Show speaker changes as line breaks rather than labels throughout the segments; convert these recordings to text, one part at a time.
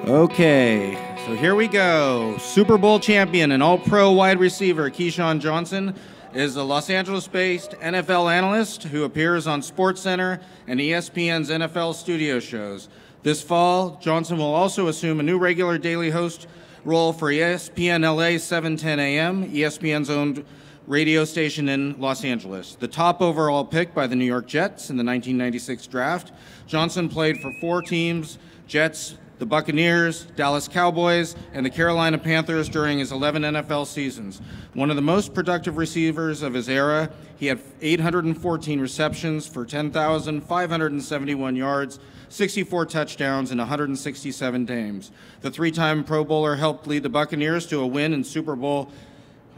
Okay, so here we go. Super Bowl champion and all-pro wide receiver Keyshawn Johnson is a Los Angeles-based NFL analyst who appears on SportsCenter and ESPN's NFL studio shows. This fall, Johnson will also assume a new regular daily host role for ESPN LA 710 AM, ESPN's own radio station in Los Angeles. The top overall pick by the New York Jets in the 1996 draft, Johnson played for 4 teams: Jets, the Buccaneers, Dallas Cowboys, and the Carolina Panthers during his 11 NFL seasons. One of the most productive receivers of his era, he had 814 receptions for 10,571 yards, 64 touchdowns, and 167 games. The 3-time Pro Bowler helped lead the Buccaneers to a win in Super Bowl,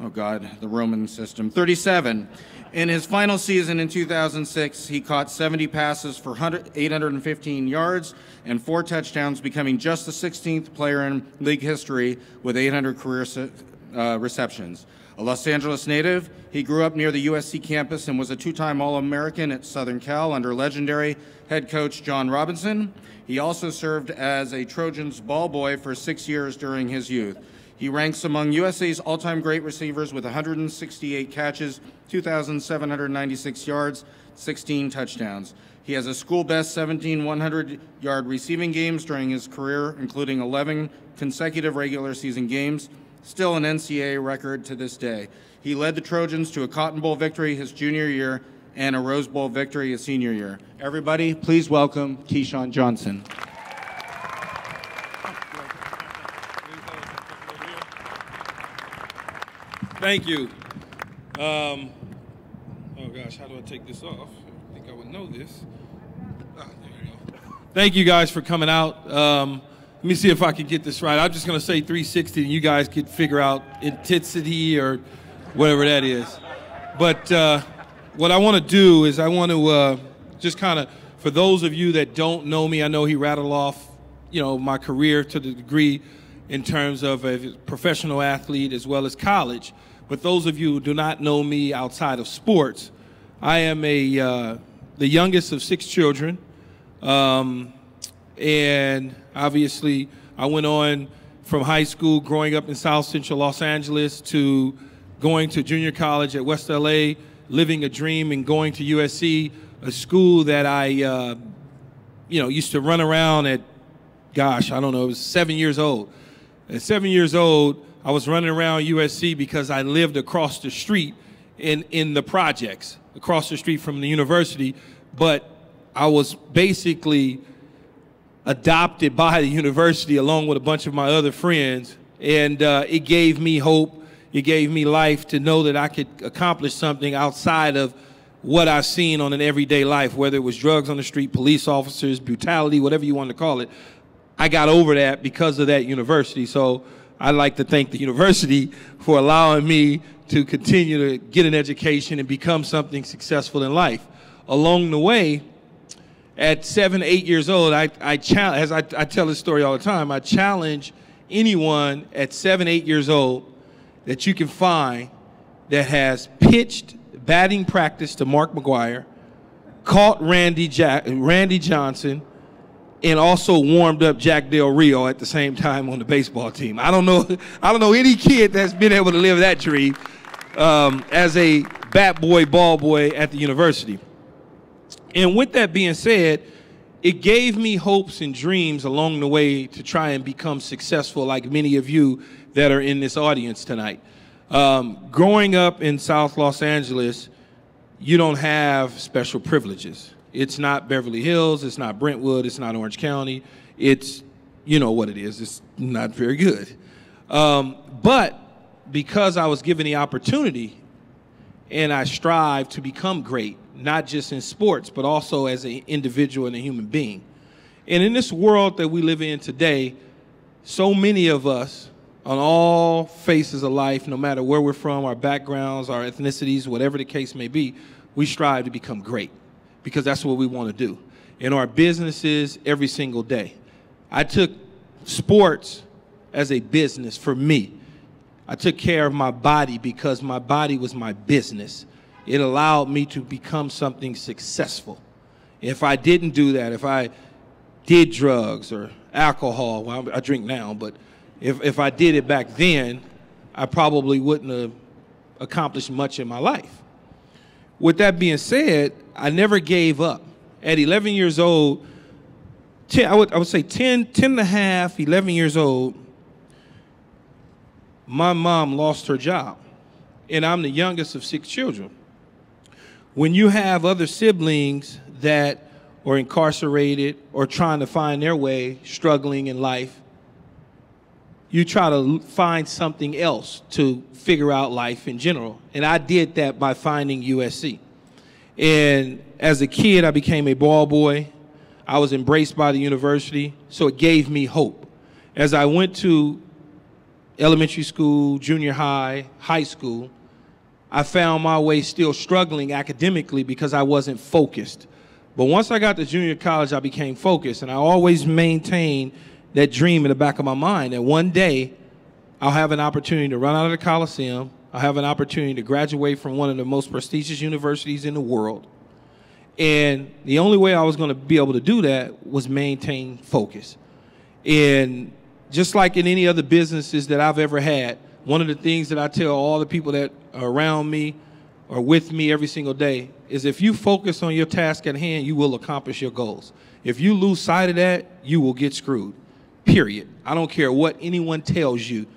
oh God, the Roman system, 37. In his final season in 2006, he caught 70 passes for 815 yards and 4 touchdowns, becoming just the 16th player in league history with 800 career receptions. A Los Angeles native, he grew up near the USC campus and was a 2-time All-American at Southern Cal under legendary head coach John Robinson. He also served as a Trojans ball boy for 6 years during his youth. He ranks among USA's all-time great receivers with 168 catches, 2,796 yards, 16 touchdowns. He has a school-best 17 100-yard receiving games during his career, including 11 consecutive regular season games, still an NCAA record to this day. He led the Trojans to a Cotton Bowl victory his junior year and a Rose Bowl victory his senior year. Everybody, please welcome Keyshawn Johnson.
Thank you. Oh gosh, how do I take this off? I think I would know this. There we go. Thank you guys for coming out. Let me see if I can get this right. I'm just going to say 360 and you guys can figure out intensity or whatever that is. But what I want to do is I want to just kind of, for those of you that don't know me, I know he rattled off, my career to the degree in terms of a professional athlete as well as college. But those of you who do not know me outside of sports, I am the youngest of 6 children. And obviously, I went on from high school, growing up in South Central Los Angeles, to going to junior college at West LA, living a dream and going to USC, a school that I, used to run around at, gosh, I don't know, it was 7 years old. At 7 years old, I was running around USC because I lived across the street in the projects, across the street from the university, but I was basically adopted by the university along with a bunch of my other friends, and it gave me hope, it gave me life to know that I could accomplish something outside of what I've seen on an everyday life, whether it was drugs on the street, police officers, brutality, whatever you want to call it. I got over that because of that university. So I'd like to thank the university for allowing me to continue to get an education and become something successful in life. Along the way, at 7, 8 years old, I tell this story all the time, I challenge anyone at 7, 8 years old that you can find that has pitched batting practice to Mark McGwire, caught Randy Johnson, and also warmed up Jack Del Rio at the same time on the baseball team. I don't know any kid that's been able to live that dream as a bat boy, ball boy at the university. And with that being said, it gave me hopes and dreams along the way to try and become successful like many of you that are in this audience tonight. Growing up in South Los Angeles, you don't have special privileges. It's not Beverly Hills, it's not Brentwood, it's not Orange County. It's, you know what it is, it's not very good. But because I was given the opportunity and I strive to become great, not just in sports, but also as an individual and a human being. And in this world that we live in today, so many of us on all faces of life, no matter where we're from, our backgrounds, our ethnicities, whatever the case may be, we strive to become great because that's what we want to do in our businesses every single day. I took sports as a business for me. I took care of my body because my body was my business. It allowed me to become something successful. If I didn't do that, if I did drugs or alcohol. Well, I drink now, but if I did it back then, I probably wouldn't have accomplished much in my life. With that being said, I never gave up. At 11 years old, I would say 10 and a half, 11 years old, my mom lost her job. And I'm the youngest of 6 children. When you have other siblings that are incarcerated or trying to find their way, struggling in life, you try to find something else to figure out life in general. And I did that by finding USC. And as a kid, I became a ball boy. I was embraced by the university, so it gave me hope. As I went to elementary school, junior high, high school, I found my way still struggling academically because I wasn't focused. But once I got to junior college, I became focused, and I always maintained that dream in the back of my mind that one day I'll have an opportunity to run out of the Coliseum. I'll have an opportunity to graduate from one of the most prestigious universities in the world. And the only way I was going to be able to do that was maintain focus. And just like in any other businesses that I've ever had, one of the things that I tell all the people that are around me or with me every single day is if you focus on your task at hand, you will accomplish your goals. If you lose sight of that, you will get screwed, period. I don't care what anyone tells you.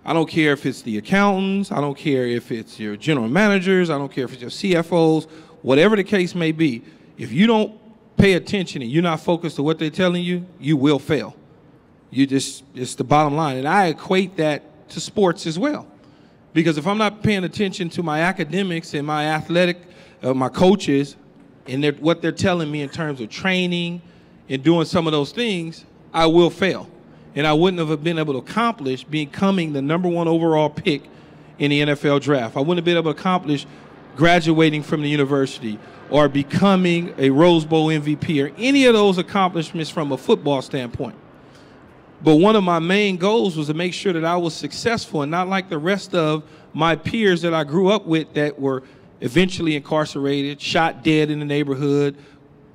I don't care if it's the accountants. I don't care if it's your general managers. I don't care if it's your CFOs. Whatever the case may be, if you don't pay attention and you're not focused to what they're telling you, you will fail. It's the bottom line. And I equate that to sports as well. Because if I'm not paying attention to my academics and my athletic, my coaches, and what they're telling me in terms of training and doing some of those things, I will fail. And I wouldn't have been able to accomplish becoming the #1 overall pick in the NFL draft. I wouldn't have been able to accomplish graduating from the university or becoming a Rose Bowl MVP or any of those accomplishments from a football standpoint. But one of my main goals was to make sure that I was successful and not like the rest of my peers that I grew up with that were eventually incarcerated, shot dead in the neighborhood,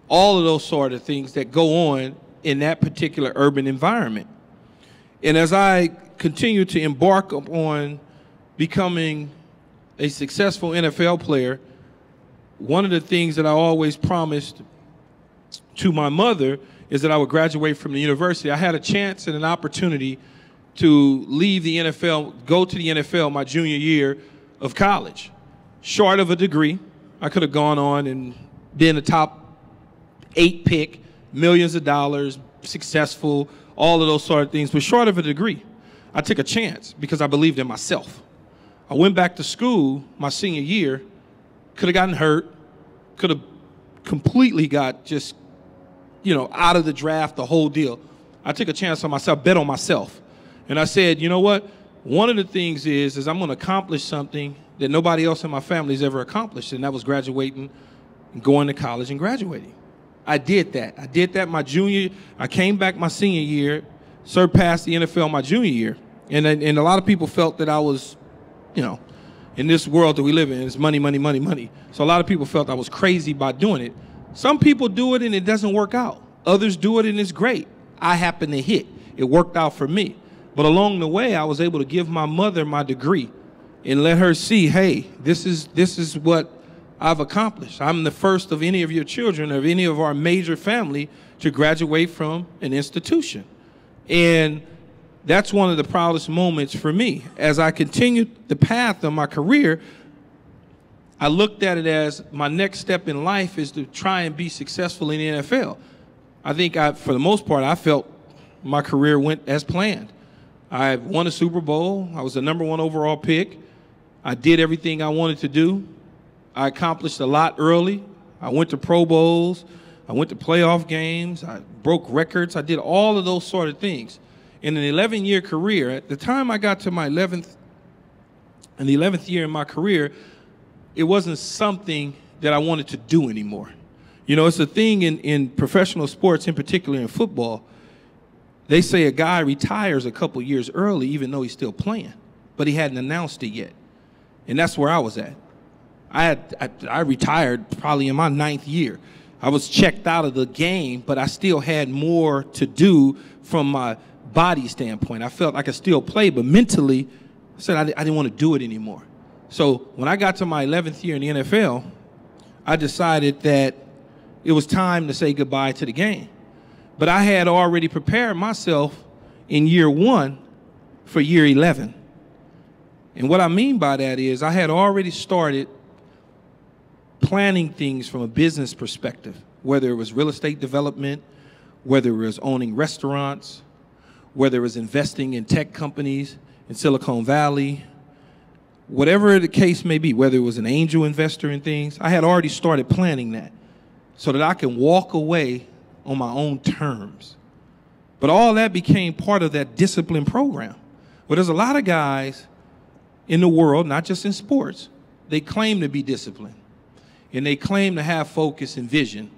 all of those sort of things that go on in that particular urban environment. And as I continue to embark upon becoming a successful NFL player, one of the things that I always promised to my mother is that I would graduate from the university. I had a chance and an opportunity to leave the NFL, go to the NFL my junior year of college. Short of a degree, I could have gone on and been a top 8 pick, millions of dollars, successful, all of those sort of things. But short of a degree, I took a chance because I believed in myself. I went back to school my senior year, could have gotten hurt, could have completely got just, out of the draft, the whole deal. I took a chance on myself, bet on myself. And I said, you know what? One of the things is I'm going to accomplish something that nobody else in my family has ever accomplished, and that was graduating and going to college and graduating. I did that. I did that my junior. I came back my senior year, surpassed the NFL my junior year. And a lot of people felt that I was, in this world that we live in, it's money, money, money, money. So a lot of people felt I was crazy by doing it. Some people do it and it doesn't work out. Others do it and it's great. I happen to hit. It worked out for me. But along the way, I was able to give my mother my degree and let her see, hey, this is what I've accomplished. I'm the first of any of your children, of any of our major family, to graduate from an institution. And that's one of the proudest moments for me. As I continued the path of my career, I looked at it as my next step in life is to try and be successful in the NFL. I think for the most part, I felt my career went as planned. I won a Super Bowl. I was the #1 overall pick. I did everything I wanted to do. I accomplished a lot early. I went to Pro Bowls. I went to playoff games. I broke records. I did all of those sort of things. In an 11-year career, at the time I got to my 11th year in my career, it wasn't something that I wanted to do anymore. It's a thing in professional sports, in particular in football. They say a guy retires a couple years early even though he's still playing, but he hadn't announced it yet. And that's where I was at. I retired probably in my 9th year. I was checked out of the game, but I still had more to do from my body standpoint. I felt I could still play, but mentally, I said I didn't want to do it anymore. So when I got to my 11th year in the NFL, I decided that it was time to say goodbye to the game. But I had already prepared myself in year 1 for year 11. And what I mean by that is I had already started planning things from a business perspective, whether it was real estate development, whether it was owning restaurants, whether it was investing in tech companies in Silicon Valley, whatever the case may be, whether it was an angel investor in things, I had already started planning that so that I can walk away on my own terms. But all that became part of that discipline program. Well, there's a lot of guys in the world, not just in sports, they claim to be disciplined. And they claim to have focus and vision.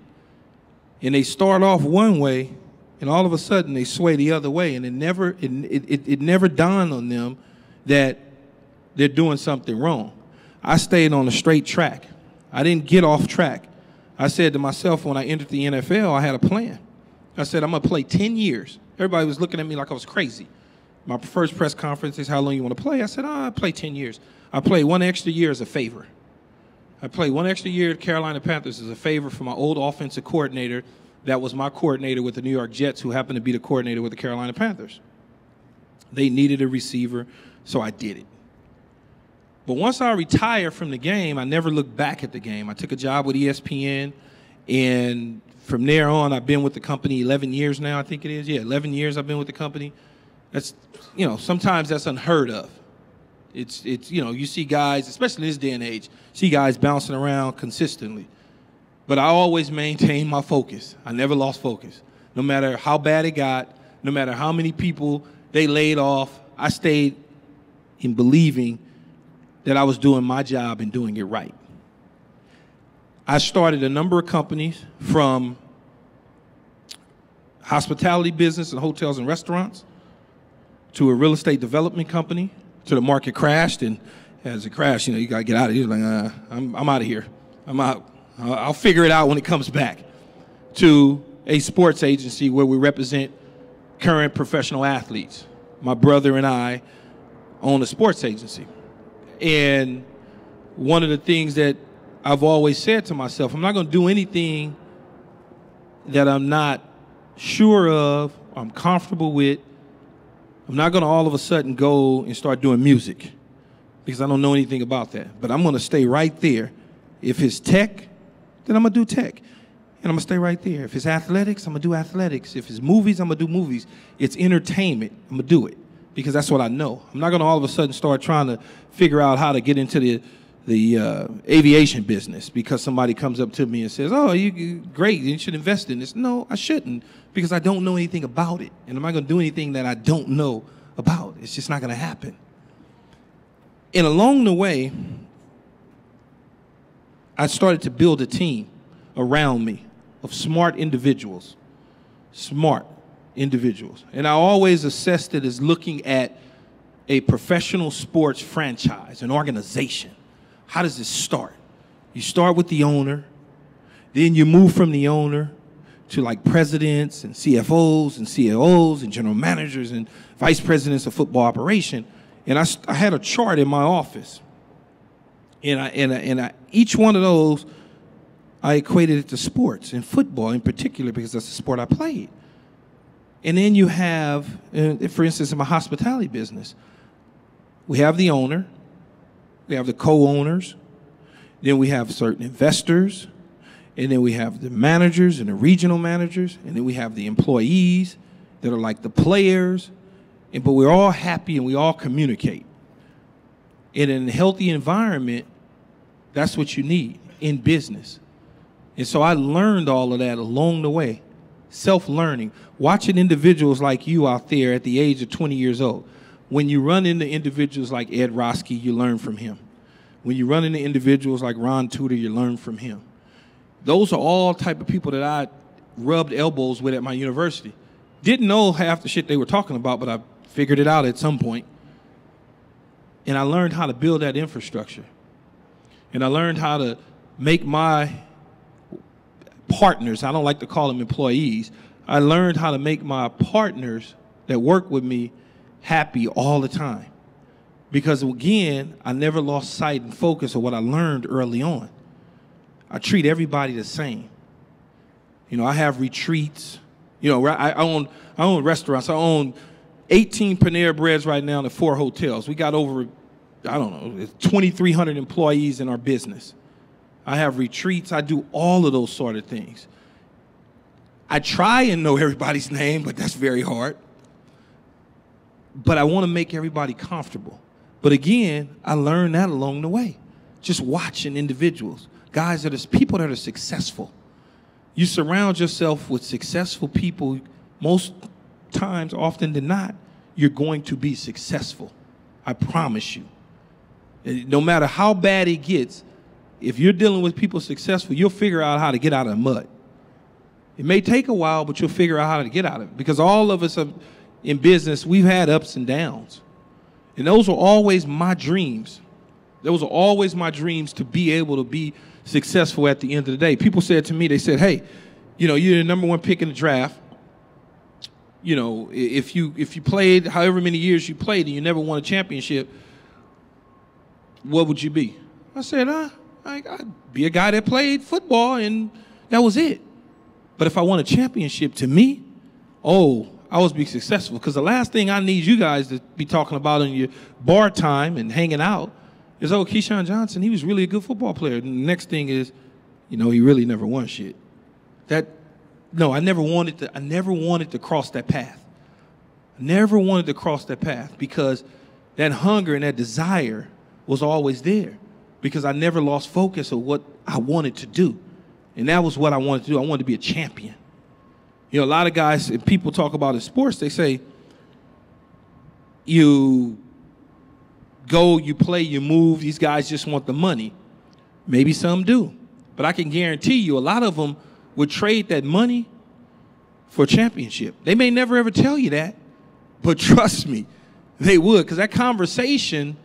And they start off one way, and all of a sudden they sway the other way. And it never dawned on them that they're doing something wrong. I stayed on a straight track. I didn't get off track. I said to myself when I entered the NFL, I had a plan. I said, I'm going to play 10 years. Everybody was looking at me like I was crazy. My first press conference is, how long you want to play? I said, I play 10 years. I played 1 extra year as a favor. I played 1 extra year at Carolina Panthers as a favor for my old offensive coordinator that was my coordinator with the New York Jets, who happened to be the coordinator with the Carolina Panthers. They needed a receiver, so I did it. But once I retired from the game, I never looked back at the game. I took a job with ESPN, and from there on, I've been with the company 11 years now, I think it is. Yeah, 11 years I've been with the company. That's, sometimes that's unheard of. It's you see guys, especially in this day and age, see guys bouncing around consistently. But I always maintained my focus. I never lost focus. No matter how bad it got, no matter how many people they laid off, I stayed in believing that I was doing my job and doing it right. I started a number of companies, from hospitality business and hotels and restaurants to a real estate development company, to the market crashed, and as it crashed, you got to get out of here. Like, I'm out of here. I'm out. I'll figure it out when it comes back. To a sports agency where we represent current professional athletes. My brother and I own a sports agency. And one of the things that I've always said to myself, I'm not going to do anything that I'm not sure of, I'm comfortable with. I'm not going to all of a sudden go and start doing music because I don't know anything about that. But I'm going to stay right there. If it's tech, then I'm going to do tech. And I'm going to stay right there. If it's athletics, I'm going to do athletics. If it's movies, I'm going to do movies. It's entertainment, I'm going to do it because that's what I know. I'm not going to all of a sudden start trying to figure out how to get into the aviation business because somebody comes up to me and says, oh, you great, you should invest in this. No, I shouldn't, because I don't know anything about it. And I'm not going to do anything that I don't know about. It's just not going to happen. And along the way, I started to build a team around me of smart individuals. And I always assessed it as looking at a professional sports franchise, an organization. How does this start? You start with the owner, then you move from the owner to like presidents and CFOs and COOs and general managers and vice presidents of football operation. And I had a chart in my office. And each one of those, I equated it to sports, and football in particular, because that's the sport I played. And then you have, for instance, in my hospitality business, we have the owner, we have the co-owners, then we have certain investors, and then we have the managers and the regional managers, and then we have the employees that are like the players, but we're all happy and we all communicate. And in a healthy environment, that's what you need in business. And so I learned all of that along the way, self-learning, watching individuals like you out there at the age of 20 years old. When you run into individuals like Ed Roski, you learn from him. When you run into individuals like Ron Tudor, you learn from him. Those are all type of people that I rubbed elbows with at my university. Didn't know half the shit they were talking about, but I figured it out at some point. And I learned how to build that infrastructure. And I learned how to make my partners. I don't like to call them employees. I learned how to make my partners that work with me happy all the time. Because, again, I never lost sight and focus of what I learned early on. I treat everybody the same. You know, I have retreats. You know, I own restaurants. I own 18 Panera Breads right now and 4 hotels. We got over, I don't know, 2,300 employees in our business. I have retreats. I do all of those sort of things. I try and know everybody's name, but that's very hard. But I want to make everybody comfortable. But again, I learned that along the way. Just watching individuals, guys that are people that are successful. You surround yourself with successful people, most times, often than not, you're going to be successful. I promise you. No matter how bad it gets, if you're dealing with people successful, you'll figure out how to get out of the mud. It may take a while, but you'll figure out how to get out of it. Because all of us in business, we've had ups and downs. And those were always my dreams. Those were always my dreams, to be able to be successful at the end of the day. People said to me, they said, hey, you know, you're the #1 pick in the draft. You know, if you played however many years you played and you never won a championship, what would you be? I said, I'd be a guy that played football and that was it. But if I won a championship, to me, I was be successful. Because the last thing I need you guys to be talking about in your bar time and hanging out is, Keyshawn Johnson, he was really a good football player. And the next thing is, you know, he really never won shit. No, I never wanted to cross that path. I never wanted to cross that path because that hunger and that desire was always there, because I never lost focus of what I wanted to do. And that was what I wanted to do. I wanted to be a champion. You know, a lot of guys, and people talk about in sports, they say, you go, you play, you move, these guys just want the money. Maybe some do. But I can guarantee you a lot of them would trade that money for a championship. They may never ever tell you that, but trust me, they would. Because that conversation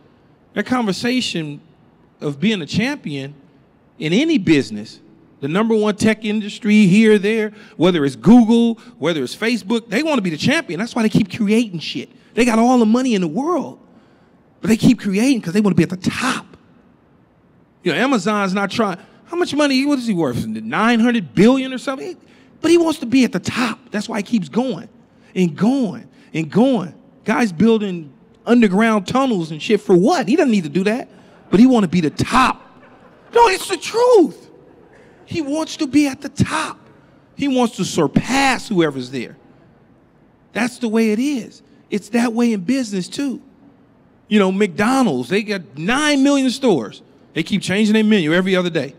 of being a champion in any business, the #1 tech industry here, there, whether it's Google, whether it's Facebook, they want to be the champion. That's why they keep creating shit. They got all the money in the world, but they keep creating because they want to be at the top. You know, Amazon's not trying. How much money, what is he worth? 900 billion or something? But he wants to be at the top. That's why he keeps going and going and going. Guys building underground tunnels and shit for what? He doesn't need to do that, but he want to be the top. No, it's the truth. He wants to be at the top. He wants to surpass whoever's there. That's the way it is. It's that way in business too. You know, McDonald's, they got 9 million stores. They keep changing their menu every other day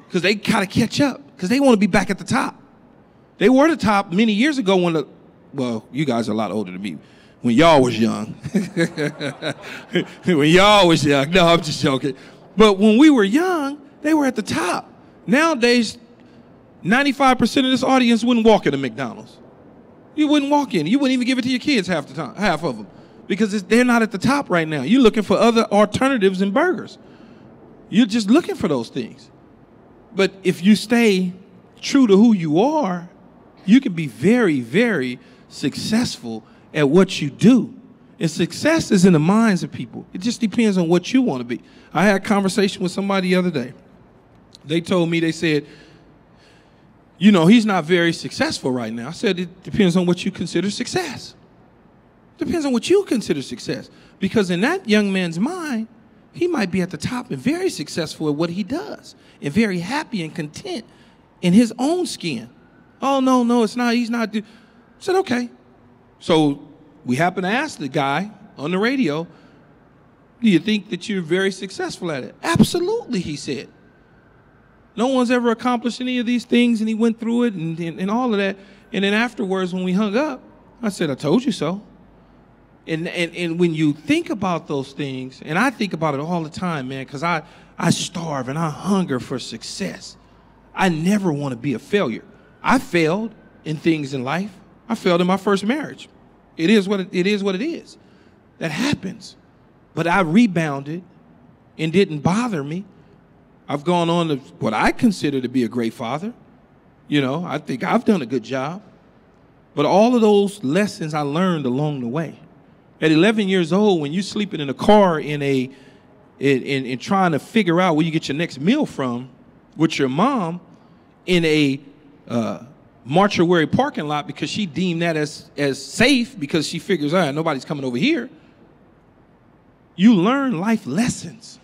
because they gotta catch up, because they want to be back at the top. They were the top many years ago when well, you guys are a lot older than me. When y'all was young. When y'all was young. No, I'm just joking. But when we were young, they were at the top. Nowadays, 95% of this audience wouldn't walk into McDonald's. You wouldn't walk in. You wouldn't even give it to your kids half the time, half of them, because they're not at the top right now. You're looking for other alternatives in burgers. You're just looking for those things. But if you stay true to who you are, you can be very, very successful at what you do. And success is in the minds of people. It just depends on what you want to be. I had a conversation with somebody the other day. They told me, they said, you know, he's not very successful right now. I said, it depends on what you consider success. It depends on what you consider success. Because in that young man's mind, he might be at the top and very successful at what he does and very happy and content in his own skin. Oh, no, it's not. He's not. I said, okay. So we happened to ask the guy on the radio, do you think that you're very successful at it? Absolutely, he said. No one's ever accomplished any of these things, and he went through it and all of that. And then afterwards, when we hung up, I said, I told you so. And when you think about those things, and I think about it all the time, man, because I starve and I hunger for success. I never want to be a failure. I failed in things in life. I failed in my first marriage. It is what it is. That happens. But I rebounded and didn't bother me. I've gone on to what I consider to be a great father. You know, I think I've done a good job. But all of those lessons I learned along the way. At 11 years old, when you're sleeping in a car in trying to figure out where you get your next meal from with your mom in a mortuary parking lot because she deemed that as safe because she figures, nobody's coming over here. You learn life lessons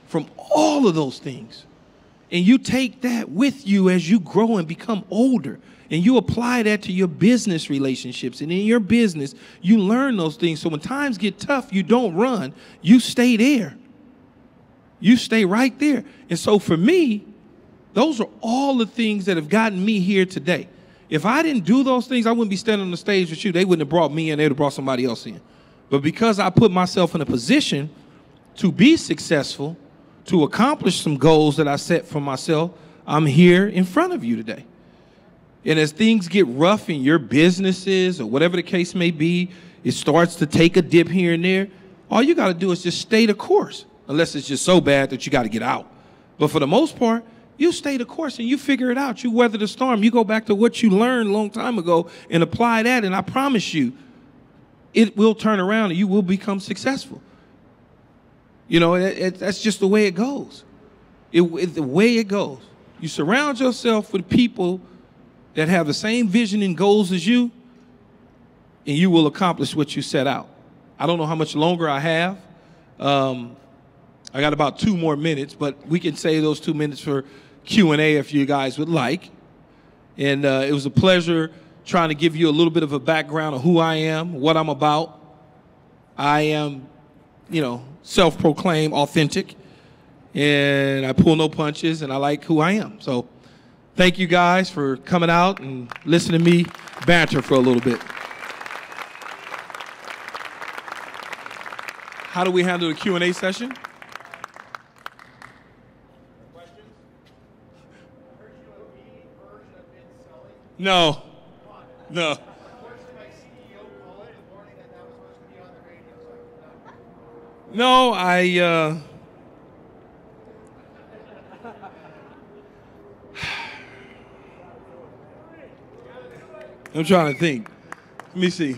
from all of those things. And you take that with you as you grow and become older. And you apply that to your business relationships. And in your business, you learn those things. So when times get tough, you don't run. You stay there. You stay right there. And so for me, those are all the things that have gotten me here today. If I didn't do those things, I wouldn't be standing on the stage with you. They wouldn't have brought me in. They would have brought somebody else in. But because I put myself in a position to be successful, to accomplish some goals that I set for myself, I'm here in front of you today. And as things get rough in your businesses or whatever the case may be, it starts to take a dip here and there, all you got to do is just stay the course, unless it's just so bad that you got to get out. But for the most part, you stay the course and you figure it out. You weather the storm. You go back to what you learned a long time ago and apply that, and I promise you, it will turn around and you will become successful. You know, that's just the way it goes. It's the way it goes. You surround yourself with people that have the same vision and goals as you, and you will accomplish what you set out. I don't know how much longer I have. I got about 2 more minutes, but we can save those 2 minutes for Q&A if you guys would like. And it was a pleasure trying to give you a little bit of a background of who I am, what I'm about. I am, you know, self-proclaimed authentic, and I pull no punches, and I like who I am. So thank you guys for coming out and listening to me banter for a little bit. How do we handle the Q&A session? No. No. No, I'm trying to think. Let me see.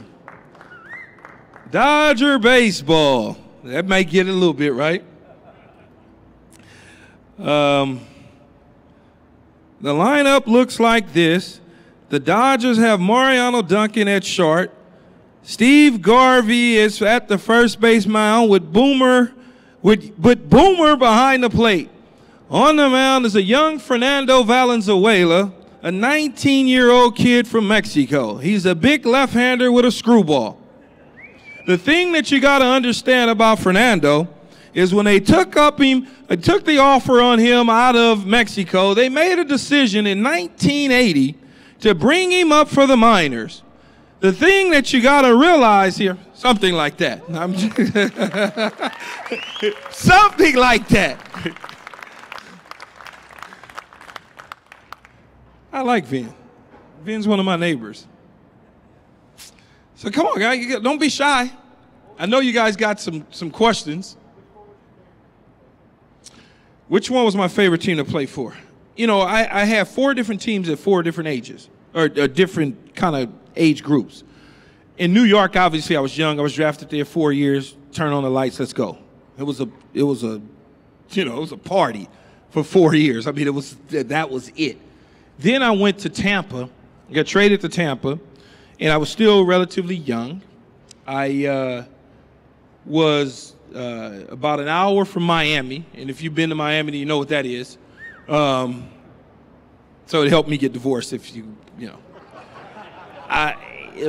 Dodger baseball. That might get it a little bit, right? The lineup looks like this. The Dodgers have Mariano Duncan at short. Steve Garvey is at the first base mound with Boomer behind the plate. On the mound is a young Fernando Valenzuela, a 19-year-old kid from Mexico. He's a big left-hander with a screwball. The thing that you got to understand about Fernando is when they took the offer on him out of Mexico, they made a decision in 1980 to bring him up for the minors. The thing that you got to realize here, something like that. Something like that. I like Vin. Vin's one of my neighbors. So come on, guys, don't be shy. I know you guys got some questions. Which one was my favorite team to play for? You know, I have 4 different teams at 4 different ages, or different kind of age groups. In New York, obviously, I was young. I was drafted there 4 years. Turn on the lights, let's go. It was a party for 4 years. I mean, that was it. Then I went to Tampa, got traded to Tampa, and I was still relatively young. I was about an hour from Miami, and if you've been to Miami, you know what that is. So it helped me get divorced, if you know.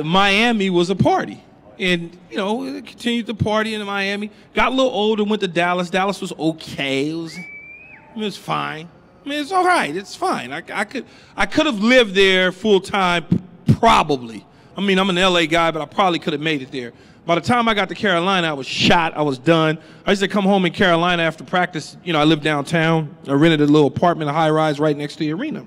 Miami was a party, and continued to party in Miami. Got a little older, went to Dallas. Dallas was okay. It was fine. I mean, it's all right. It's fine. I could have lived there full time, probably. I mean, I'm an LA guy, but I probably could have made it there. By the time I got to Carolina, I was shot. I was done. I used to come home in Carolina after practice. You know, I lived downtown. I rented a little apartment, a high-rise right next to the arena.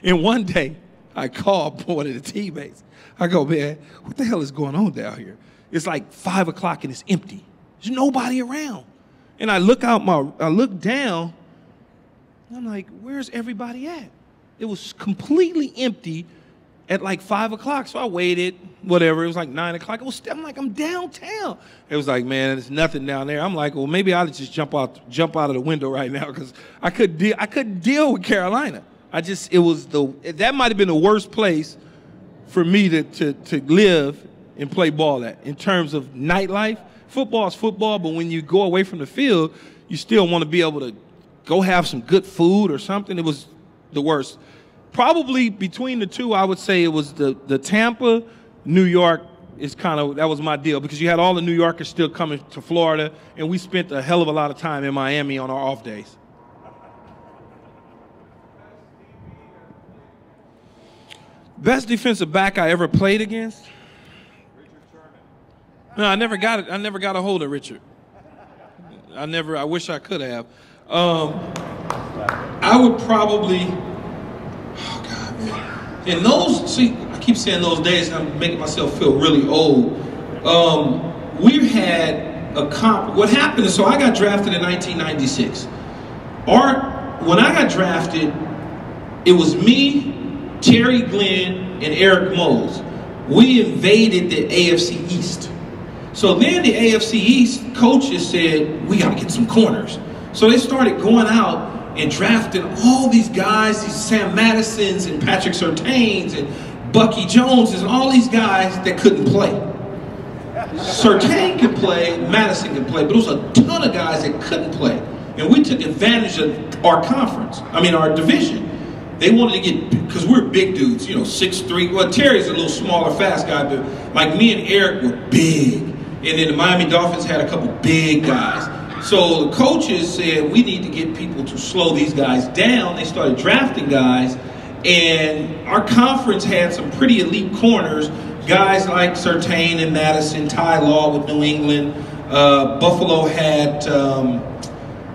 And one day, I called one of the teammates. I go, man, what the hell is going on down here? It's like 5 o'clock and it's empty. There's nobody around. And I look down. I'm like, where's everybody at? It was completely empty at like 5 o'clock. So I waited, whatever. It was like 9 o'clock. I'm like, I'm downtown. It was like, man, there's nothing down there. I'm like, well, maybe I'll just jump out of the window right now because I couldn't deal with Carolina. That might have been the worst place for me to live and play ball at in terms of nightlife. Football is football, but when you go away from the field, you still want to be able to go have some good food or something. It was the worst. Probably between the two, I would say it was the Tampa, New York that was my deal because you had all the New Yorkers still coming to Florida, and we spent a hell of a lot of time in Miami on our off days. Best defensive back I ever played against? No, I never got it. I never got a hold of Richard. I wish I could have. I would probably, oh God, man. I keep saying those days, I'm making myself feel really old. We've had what happened is, so I got drafted in 1996. When I got drafted, it was me, Terry Glenn, and Eric Mose. We invaded the AFC East. So then the AFC East coaches said, we got to get some corners. So they started going out and drafting all these guys, these Sam Madisons and Patrick Surtains and Bucky Joneses, and all these guys that couldn't play. Surtain could play, Madison could play, but there was a ton of guys that couldn't play. And we took advantage of our our division. They wanted to get, because we're big dudes, 6'3". Well, Terry's a little smaller, fast guy, but like me and Eric were big. And then the Miami Dolphins had a couple big guys. So the coaches said, we need to get people to slow these guys down. They started drafting guys. And our conference had some pretty elite corners. Guys like Surtain and Madison, Ty Law with New England. Buffalo had,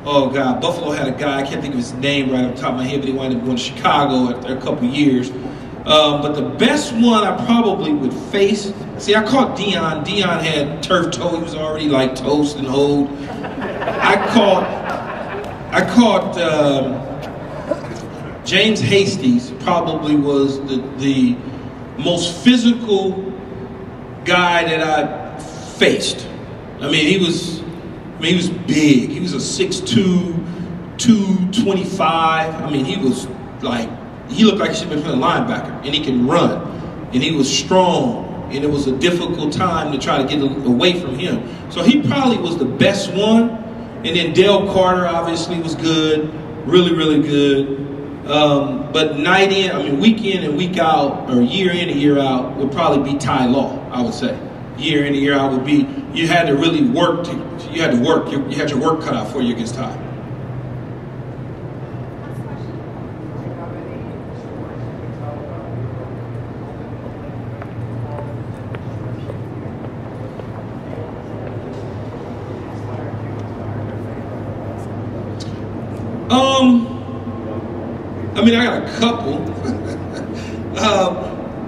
Buffalo had a guy, I can't think of his name right off the top of my head, but he wound up going to Chicago after a couple years. But the best one I probably would face, I caught Dion. Dion had turf toe. He was already like toast and old. I caught James Hastings. Probably was the most physical guy that I faced. He was big. He was a 6'2", 225. He was like, he looked like he should have been playing linebacker, and he can run, and he was strong, and it was a difficult time to try to get away from him. So he probably was the best one, and then Dale Carter obviously was good, really, really good. But night in, week in and week out, or year in and year out, would probably be Ty Law, I would say. Year in and year out would be, you had to really work, you had your work cut out for you against Ty. I got a couple.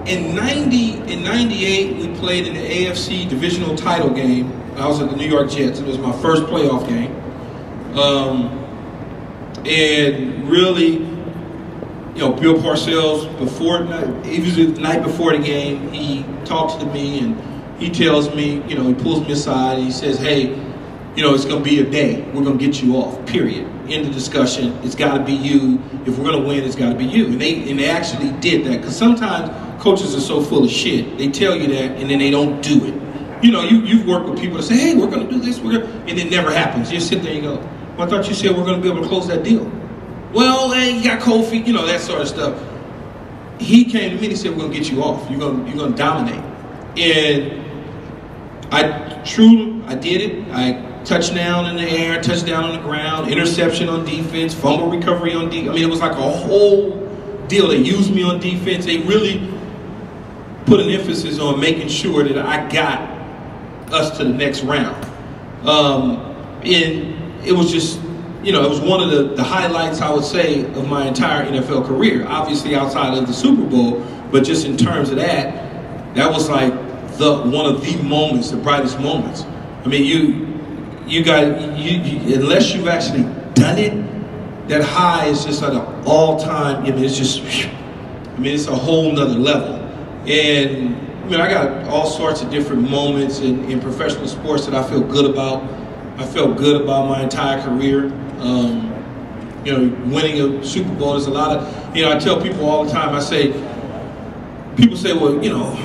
In 98, we played in the AFC divisional title game. I was at the New York Jets. It was my first playoff game. And really, Bill Parcells, it was the night before the game, he talks to me and he tells me, he pulls me aside and he says, hey, it's going to be a day. We're going to get you off, period. End of discussion. It's got to be you. If we're going to win, it's got to be you. And they actually did that. Because sometimes coaches are so full of shit. They tell you that, and then they don't do it. You've worked with people that say, hey, we're going to do this. And it never happens. You sit there and you go, well, I thought you said we're going to be able to close that deal. Well, hey, you got cold feet, that sort of stuff. He came to me and he said, we're going to get you off. You're going to dominate. And I did it. Touchdown in the air, touchdown on the ground, interception on defense, fumble recovery on defense. It was like a whole deal. They used me on defense. They really put an emphasis on making sure that I got us to the next round. And it was just, it was one of the highlights, I would say, of my entire NFL career. Obviously outside of the Super Bowl, but just in terms of that was like one of the moments, the brightest moments. Unless you've actually done it, that high is just like an all-time, I mean, it's just, I mean, it's a whole nother level. And I mean, I got all sorts of different moments in professional sports that I feel good about. I felt good about my entire career. You know, winning a Super Bowl, there's a lot of, you know, I tell people all the time, I say, people say, well, you know,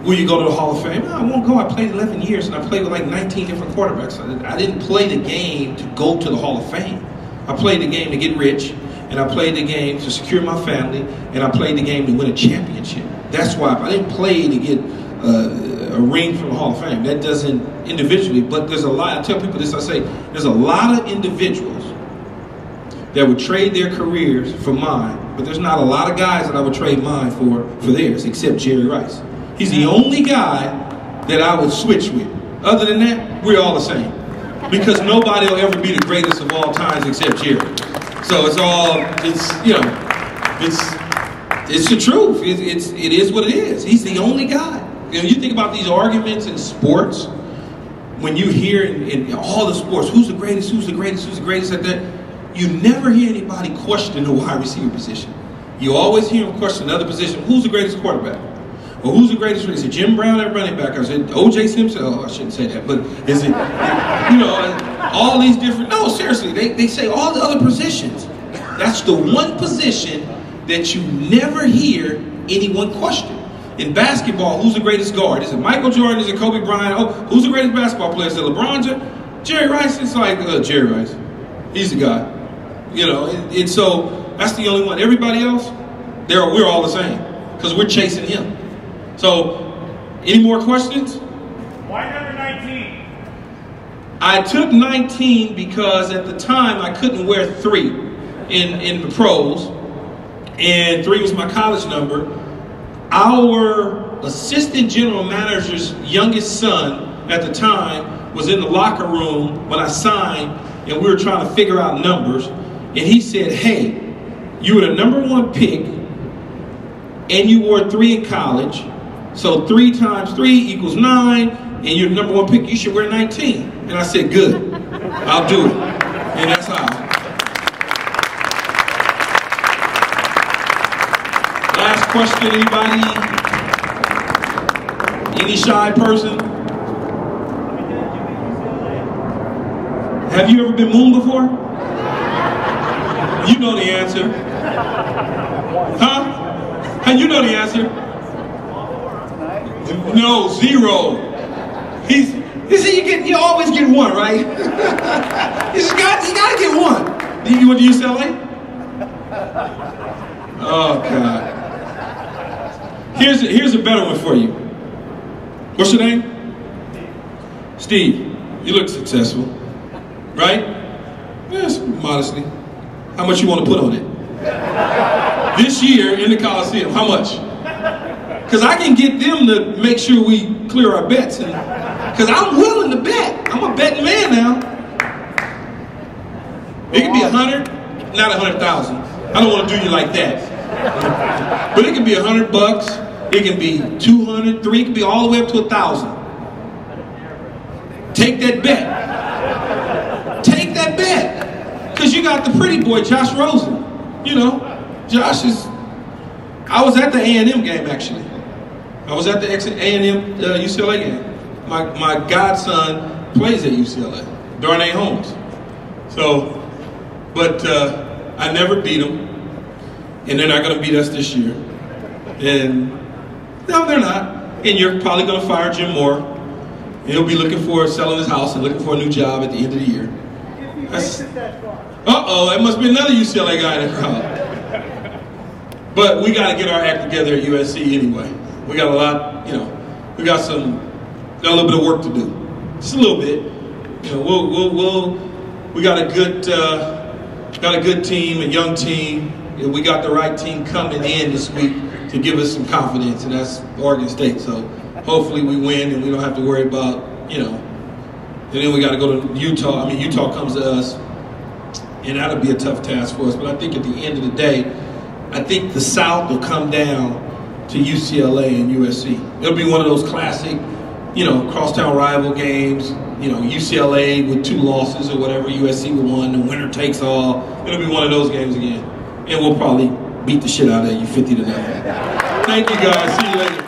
will you go to the Hall of Fame? No, I won't go. I played 11 years and I played with like 19 different quarterbacks. I didn't play the game to go to the Hall of Fame. I played the game to get rich, and I played the game to secure my family, and I played the game to win a championship. That's why I didn't play to get a ring from the Hall of Fame. That doesn't individually, but there's a lot, I tell people this, I say, there's a lot of individuals that would trade their careers for mine, but there's not a lot of guys that I would trade mine for theirs, except Jerry Rice. He's the only guy that I would switch with. Other than that, we're all the same. Because nobody will ever be the greatest of all times except Jerry. So it's all, it's, you know, it's the truth. It is what it is. He's the only guy. You know, you think about these arguments in sports, when you hear in all the sports, who's the greatest, who's the greatest, who's the greatest at that, you never hear anybody question the wide receiver position. You always hear them question another position. Who's the greatest quarterback? Or who's the greatest? Is it Jim Brown at running back? Or is it O.J. Simpson? Oh, I shouldn't say that. But is it, you know, all these different, no, seriously, they say all the other positions. That's the one position that you never hear anyone question. In basketball, who's the greatest guard? Is it Michael Jordan? Is it Kobe Bryant? Oh, who's the greatest basketball player? Is it LeBron? Jerry Rice? It's like, Jerry Rice. He's the guy. You know, and so that's the only one. Everybody else, we're all the same because we're chasing him. So, any more questions?
Why number 19?
I took 19 because at the time I couldn't wear 3 in the pros, and 3 was my college number. Our assistant general manager's youngest son at the time was in the locker room when I signed, and we were trying to figure out numbers. And he said, hey, you were the #1 pick, and you wore 3 in college. So 3 times 3 equals 9, and you're the #1 pick, you should wear 19. And I said, good, I'll do it. And that's how. Last question, anybody? Any shy person? Have you ever been mooned before? You know the answer. Huh? And you know the answer. No, 0. You see, you always get 1, right? you gotta get 1. You went to UCLA? Oh God. Here's a better one for you. What's your name? Steve. You look successful, right? Yes, modestly. How much you want to put on it? This year in the Coliseum, how much? Because I can get them to make sure we clear our bets. Because I'm willing to bet. I'm a betting man now. It could be 100, not 100,000. I don't want to do you like that. But it could be $100. It can be 200, 3. It could be all the way up to 1,000. Take that bet. Take that bet. Because you got the pretty boy, Josh Rosen. You know, Josh is. I was at the A&M game actually. I was at the A&M UCLA game. My godson plays at UCLA, Darnay Holmes. So, but I never beat them, and they're not going to beat us this year. And no, they're not. And you're probably going to fire Jim Moore, and he'll be looking for selling his house and looking for a new job at the end of the year. Uh-oh, that must be another UCLA guy in the crowd. But we got to get our act together at USC anyway. We got a lot, you know, we got a little bit of work to do. Just a little bit. You know, we got a good team, a young team. And we got the right team coming in this week to give us some confidence, and that's Oregon State. So hopefully we win and we don't have to worry about, you know, and then we got to go to Utah. I mean, Utah comes to us, and that'll be a tough task for us. But I think at the end of the day, I think the South will come down to UCLA and USC. It'll be one of those classic you know, crosstown rival games, you know, UCLA with 2 losses or whatever, USC with 1, the winner takes all. It'll be one of those games again. And we'll probably beat the shit out of you 50-0. Thank you guys. See you later.